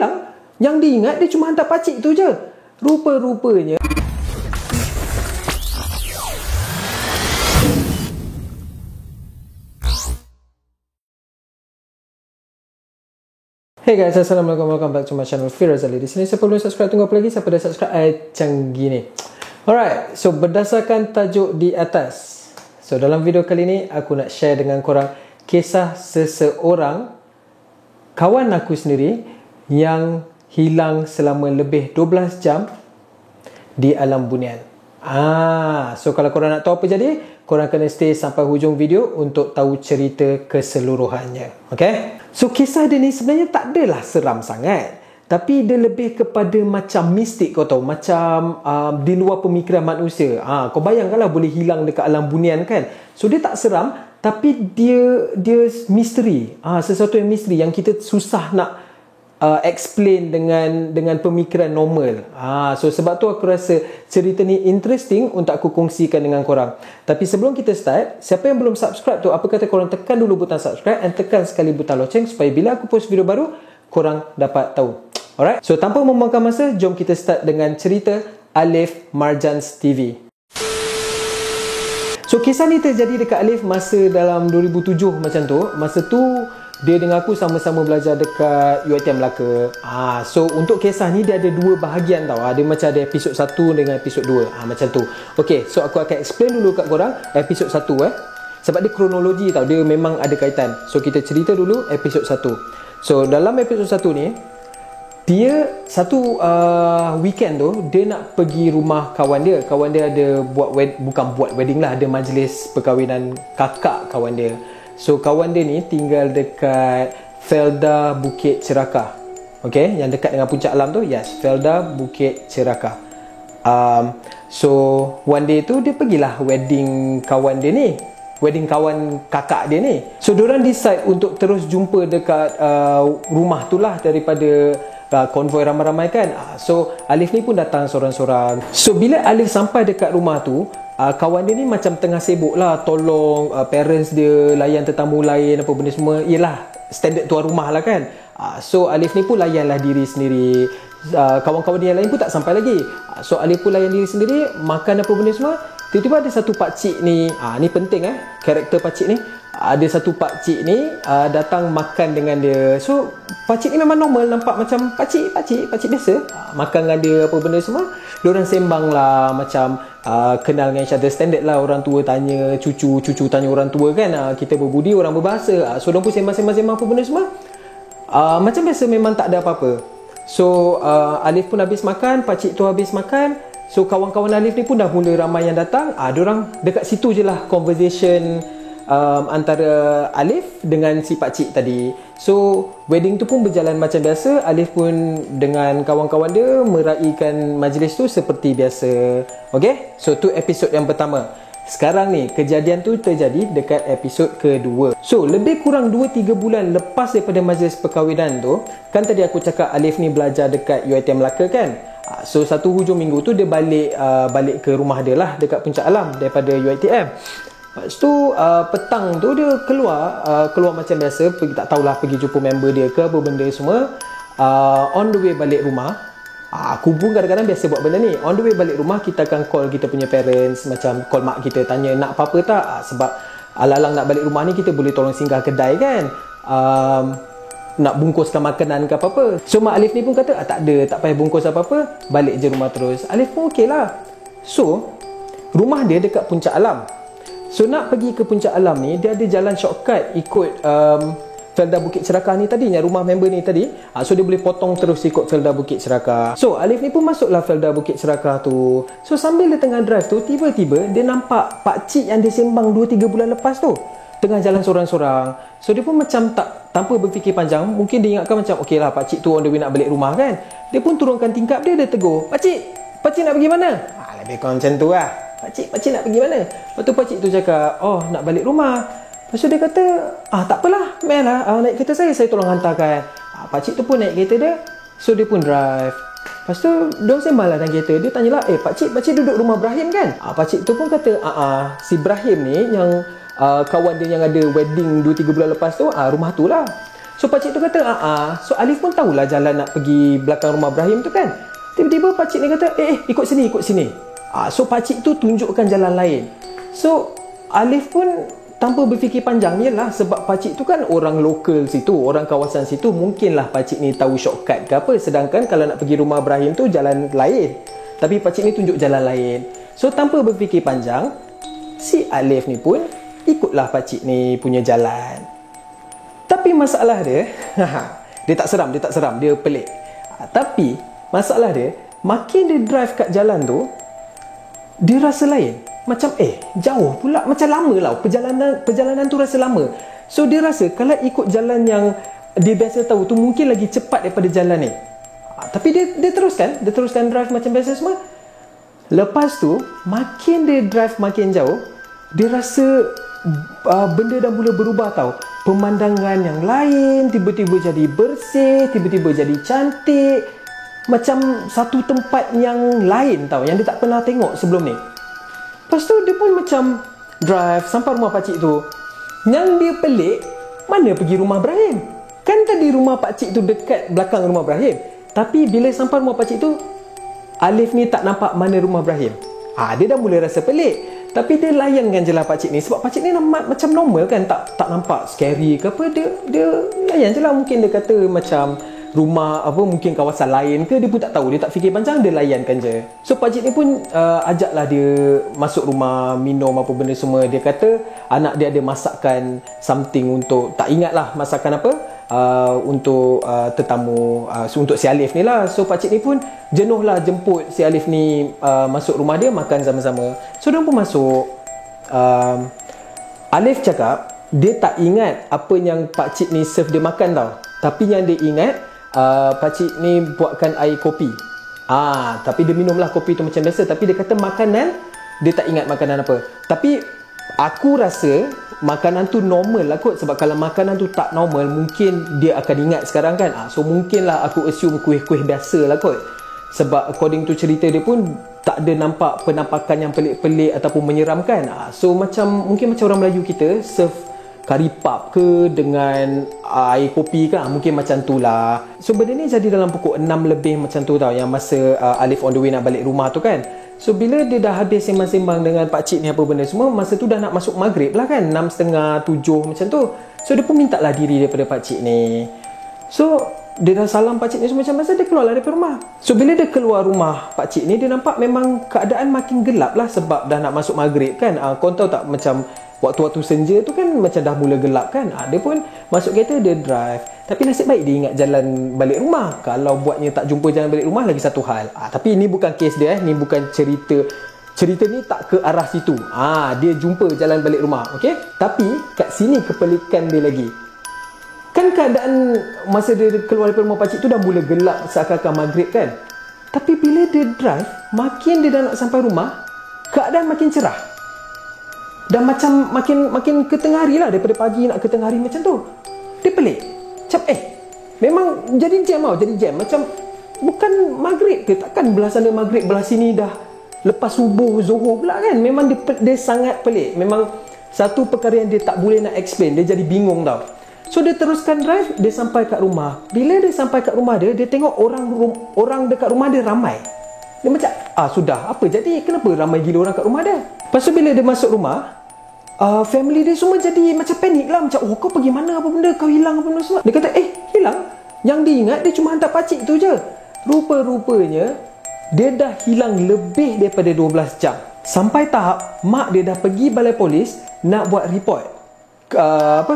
hilang. Yang diingat dia cuma hantar pakcik tu je. Rupa-rupanya Hey guys, Assalamualaikum, welcome back to my channel Firaz Ali. Di sini siapa belum subscribe, tunggu apa lagi? Siapa dah subscribe, macam gini. Alright, so berdasarkan tajuk di atas, so dalam video kali ni aku nak share dengan korang kisah seseorang kawan aku sendiri yang hilang selama lebih 12 jam di alam bunian. So kalau korang nak tahu apa jadi, korang kena stay sampai hujung video untuk tahu cerita keseluruhannya. Okay? So kisah dia ni sebenarnya tak adalah seram sangat, tapi dia lebih kepada macam mistik, kau tahu, macam di luar pemikiran manusia. Kau bayangkanlah boleh hilang dekat alam bunian kan. So dia tak seram, tapi dia misteri. Sesuatu yang misteri yang kita susah nak explain dengan pemikiran normal. So sebab tu aku rasa cerita ni interesting untuk aku kongsikan dengan korang. Tapi sebelum kita start, siapa yang belum subscribe tu, apa kata korang tekan dulu butang subscribe and tekan sekali butang loceng supaya bila aku post video baru, korang dapat tahu. Alright, so tanpa membuangkan masa, jom kita start dengan cerita Alif Marjans TV. So kisah ni terjadi dekat Alif masa dalam 2007 macam tu. Masa tu dia dengan aku sama-sama belajar dekat UiTM Melaka. So untuk kisah ni dia ada dua bahagian tau. Dia macam ada episod 1 dengan episod 2. Macam tu. Okay, so aku akan explain dulu kat korang episod 1 sebab dia kronologi tau. Dia memang ada kaitan. So kita cerita dulu episod 1. So dalam episod 1 ni, dia satu weekend tu dia nak pergi rumah kawan dia. Kawan dia ada bukan buat wedding lah, ada majlis perkahwinan kakak kawan dia. So kawan dia ni tinggal dekat Felda Bukit Cerakah. Okay, yang dekat dengan Puncak Alam tu. Yes, Felda Bukit Cerakah. So one day tu dia pergilah wedding kawan dia ni, wedding kawan kakak dia ni. So diorang decide untuk terus jumpa dekat rumah tu lah daripada konvoi ramai-ramai kan. So Alif ni pun datang sorang-sorang. So bila Alif sampai dekat rumah tu, kawan dia ni macam tengah sibuk lah tolong parents dia, layan tetamu lain, apa benda semua. Yelah, standard tuan rumah lah kan. So Alif ni pun layanlah diri sendiri. Kawan-kawan dia yang lain pun tak sampai lagi. So Alif pun layan diri sendiri, makan apa benda semua. Tiba-tiba ada satu pakcik ni, ni penting karakter pakcik ni. Ada satu pakcik ni datang makan dengan dia. So pakcik ni memang normal, nampak macam pakcik biasa. Makan dengan dia apa benda semua. Diorang sembang lah, macam kenal dengan each other. Standard lah, orang tua tanya cucu, cucu tanya orang tua kan. Kita berbudi, orang berbahasa. So diorang pun sembang apa benda semua. Macam biasa, memang tak ada apa-apa. So Alif pun habis makan, pakcik tu habis makan. So kawan-kawan Alif ni pun dah mula ramai yang datang. Diorang dekat situ je lah conversation antara Alif dengan si pakcik tadi. So wedding tu pun berjalan macam biasa. Alif pun dengan kawan-kawan dia meraikan majlis tu seperti biasa. Okay, so tu episod yang pertama. Sekarang ni kejadian tu terjadi dekat episod kedua. So lebih kurang 2-3 bulan lepas daripada majlis perkahwinan tu, kan tadi aku cakap Alif ni belajar dekat UiTM Melaka kan. So satu hujung minggu tu dia balik ke rumah dia lah dekat Puncak Alam daripada UiTM. Lepas tu petang tu dia keluar macam biasa, tak tahulah pergi jumpa member dia ke apa benda semua. On the way balik rumah, aku pun kadang-kadang biasa buat benda ni. On the way balik rumah, kita akan call kita punya parents, macam call mak kita, tanya nak apa-apa tak. Sebab alang-alang nak balik rumah ni, kita boleh tolong singgah kedai kan, nak bungkuskan makanan ke apa-apa. So mak Alif ni pun kata tak ada, tak payah bungkus apa-apa, balik je rumah terus. Alif pun okey lah. So rumah dia dekat Puncak Alam. So nak pergi ke Puncak Alam ni, dia ada jalan shortcut ikut Felda Bukit Cerakah ni tadi, yang rumah member ni tadi. So dia boleh potong terus ikut Felda Bukit Cerakah. So Alif ni pun masuklah Felda Bukit Cerakah tu. So sambil dia tengah drive tu, tiba-tiba dia nampak pakcik yang dia sembang 2-3 bulan lepas tu tengah jalan sorang-sorang. So dia pun macam tanpa berfikir panjang, mungkin dia ingatkan macam okey lah, pakcik tu on the way nak balik rumah kan. Dia pun turunkan tingkap dia tegur, Pakcik nak pergi mana? Lebih kurang macam tu lah. Pakcik nak pergi mana? Lepas tu pakcik tu cakap, nak balik rumah. Lepas tu dia kata, tak apalah, naik kereta saya tolong hantarkan. Pakcik tu pun naik kereta dia. So dia pun drive. Lepas tu diorang sembang lah dalam kereta. Dia tanyalah, pakcik duduk rumah Ibrahim kan? Pakcik tu pun kata, si Ibrahim ni yang kawan dia yang ada wedding 2-3 bulan lepas tu, rumah tu lah. So pakcik tu kata, So Alif pun tahulah jalan nak pergi belakang rumah Ibrahim tu kan. Tiba-tiba pakcik ni kata, ikut sini, ikut sini. So pakcik tu tunjukkan jalan lain. So Alif pun tanpa berfikir panjang, yelah sebab pakcik tu kan orang lokal situ, orang kawasan situ, mungkinlah pakcik ni tahu shortcut ke apa. Sedangkan kalau nak pergi rumah Ibrahim tu jalan lain, tapi pakcik ni tunjuk jalan lain. So tanpa berfikir panjang, si Alif ni pun ikutlah pakcik ni punya jalan. Tapi masalah dia dia tak seram, dia pelik. Tapi masalah dia, makin dia drive kat jalan tu, dia rasa lain. Macam jauh pula, macam lama lah perjalanan tu rasa lama. So dia rasa kalau ikut jalan yang dia biasa tahu tu mungkin lagi cepat daripada jalan ni. Tapi dia teruskan drive macam biasa semua. Lepas tu makin dia drive makin jauh, dia rasa benda dah mula berubah tau. Pemandangan yang lain tiba-tiba jadi bersih, tiba-tiba jadi cantik, macam satu tempat yang lain tau, yang dia tak pernah tengok sebelum ni. Lepas tu dia pun macam drive sampai rumah pakcik tu. Yang dia pelik, mana pergi rumah Ibrahim? Kan tadi rumah pakcik tu dekat belakang rumah Ibrahim. Tapi bila sampai rumah pakcik tu, Alif ni tak nampak mana rumah Ibrahim. Dia dah mula rasa pelik. Tapi dia layankan je lah pakcik ni. Sebab pakcik ni macam normal kan, tak nampak scary ke apa. Dia layan je lah. Mungkin dia kata macam rumah apa, mungkin kawasan lain ke, dia pun tak tahu, dia tak fikir panjang, dia layankan je. So pakcik ni pun ajaklah dia masuk rumah, minum apa benda semua. Dia kata anak dia ada masakkan something untuk, tak ingat lah masakan apa, untuk tetamu, untuk si Alif ni lah. So pakcik ni pun jenuh lah jemput si Alif ni masuk rumah dia, makan sama-sama. So dia pun masuk. Alif cakap dia tak ingat apa yang pakcik ni serve dia makan tau. Tapi yang dia ingat, pakcik ni buatkan air kopi. Tapi dia minumlah kopi tu macam biasa. Tapi dia kata makanan, dia tak ingat makanan apa. Tapi aku rasa makanan tu normal lah kot. Sebab kalau makanan tu tak normal, mungkin dia akan ingat sekarang kan. So mungkinlah aku assume kuih-kuih biasa lah kot. Sebab according to cerita dia pun tak ada nampak penampakan yang pelik-pelik ataupun menyeramkan. So macam, mungkin macam orang Melayu kita serve kari pap ke dengan air kopi ke, mungkin macam tu lah. So benda ni jadi dalam pukul 6 lebih macam tu tau, yang masa Alif on the way nak balik rumah tu kan. So bila dia dah habis sembang-sembang dengan pakcik ni apa benda semua, masa tu dah nak masuk maghrib lah kan, 6.30, 7 macam tu. So dia pun minta lah diri daripada pakcik ni. So dia dah salam pakcik ni semua macam biasa, dia keluar lah daripada rumah. So bila dia keluar rumah pakcik ni, dia nampak memang keadaan makin gelap lah. Sebab dah nak masuk maghrib kan. Kau tahu tak, macam waktu-waktu senja tu kan macam dah mula gelap kan. Dia pun masuk kereta, dia drive. Tapi nasib baik dia ingat jalan balik rumah. Kalau buatnya tak jumpa jalan balik rumah, lagi satu hal. Tapi ini bukan kes dia, ni bukan cerita ni tak ke arah situ. Dia jumpa jalan balik rumah, okey? Tapi kat sini kepelikan dia lagi. Kan keadaan masa dia keluar daripada rumah pakcik tu dah mula gelap, seakan-akan maghrib kan. Tapi bila dia drive, makin dia dah nak sampai rumah, keadaan makin cerah. Dan macam makin ke tengah hari lah, daripada pagi nak ke tengah hari macam tu. Dia pelik. Macam memang jadi jam. Macam bukan maghrib ke? Takkan belah sana maghrib, belah sini dah lepas subuh, zuhur pula kan. Memang dia sangat pelik. Memang satu perkara yang dia tak boleh nak explain. Dia jadi bingung tau. So dia teruskan drive, dia sampai kat rumah. Bila dia sampai kat rumah dia tengok orang dekat rumah dia ramai. Dia macam, sudah, apa jadi? Kenapa ramai gila orang kat rumah dia? Lepas tu bila dia masuk rumah, family dia semua jadi macam panik lah. Macam, kau pergi mana, apa benda, kau hilang apa benda semua. Dia kata, hilang? Yang dia ingat, dia cuma hantar pakcik tu je. Rupa-rupanya dia dah hilang lebih daripada 12 jam. Sampai tahap mak dia dah pergi balai polis nak buat report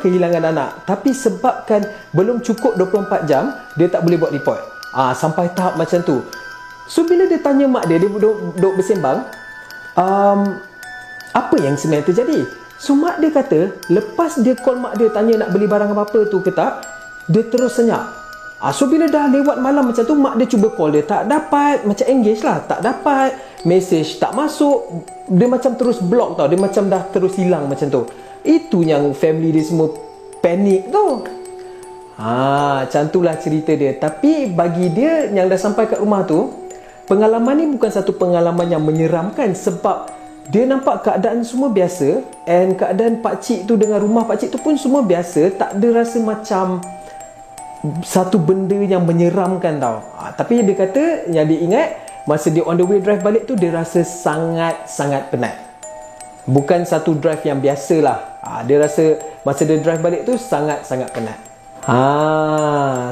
kehilangan anak. Tapi sebabkan belum cukup 24 jam, dia tak boleh buat report. Sampai tahap macam tu. So bila dia tanya mak dia duduk bersembang, apa yang sebenarnya terjadi? So mak dia kata, lepas dia call mak dia tanya nak beli barang apa-apa tu ke tak, dia terus senyap. So bila dah lewat malam macam tu, mak dia cuba call dia, tak dapat. Macam engage lah, tak dapat. Message tak masuk. Dia macam terus block tau. Dia macam dah terus hilang macam tu. Itu yang family dia semua panik tu. Macam tu lah cerita dia. Tapi bagi dia yang dah sampai kat rumah tu, pengalaman ni bukan satu pengalaman yang menyeramkan. Sebab dia nampak keadaan semua biasa. And keadaan pakcik tu dengan rumah pakcik tu pun semua biasa. Tak ada rasa macam satu benda yang menyeramkan tau. Tapi dia kata, yang dia ingat, masa dia on the way drive balik tu, dia rasa sangat-sangat penat. Bukan satu drive yang biasa lah. Dia rasa masa dia drive balik tu sangat-sangat penat.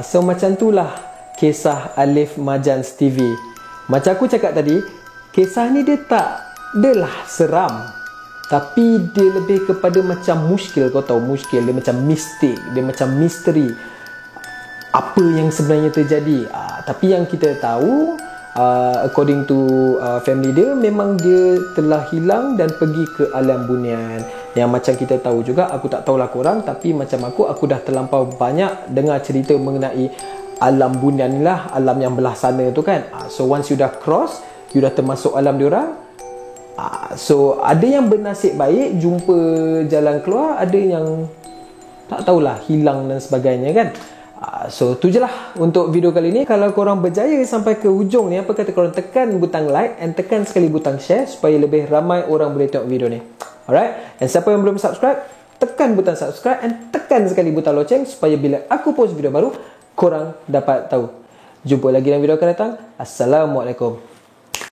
So macam tu lah kisah Alif Marjan TV. Macam aku cakap tadi, kisah ni dia tak adalah seram, tapi dia lebih kepada macam muskil. Kau tahu muskil, dia macam mistik, dia macam misteri apa yang sebenarnya terjadi. Tapi yang kita tahu, according to family dia, memang dia telah hilang dan pergi ke alam bunian. Yang macam kita tahu juga, aku tak tahulah korang, tapi macam aku dah terlampau banyak dengar cerita mengenai alam bunian ni lah, alam yang belah sana tu kan. So once you dah cross, you dah termasuk alam diorang. So ada yang bernasib baik jumpa jalan keluar, ada yang tak tahulah, hilang dan sebagainya kan. So tu je lah untuk video kali ni. Kalau korang berjaya sampai ke hujung ni, apa kata korang tekan butang like and tekan sekali butang share supaya lebih ramai orang boleh tengok video ni. Alright, and siapa yang belum subscribe, tekan butang subscribe and tekan sekali butang loceng supaya bila aku post video baru, korang dapat tahu. Jumpa lagi dalam video akan datang. Assalamualaikum.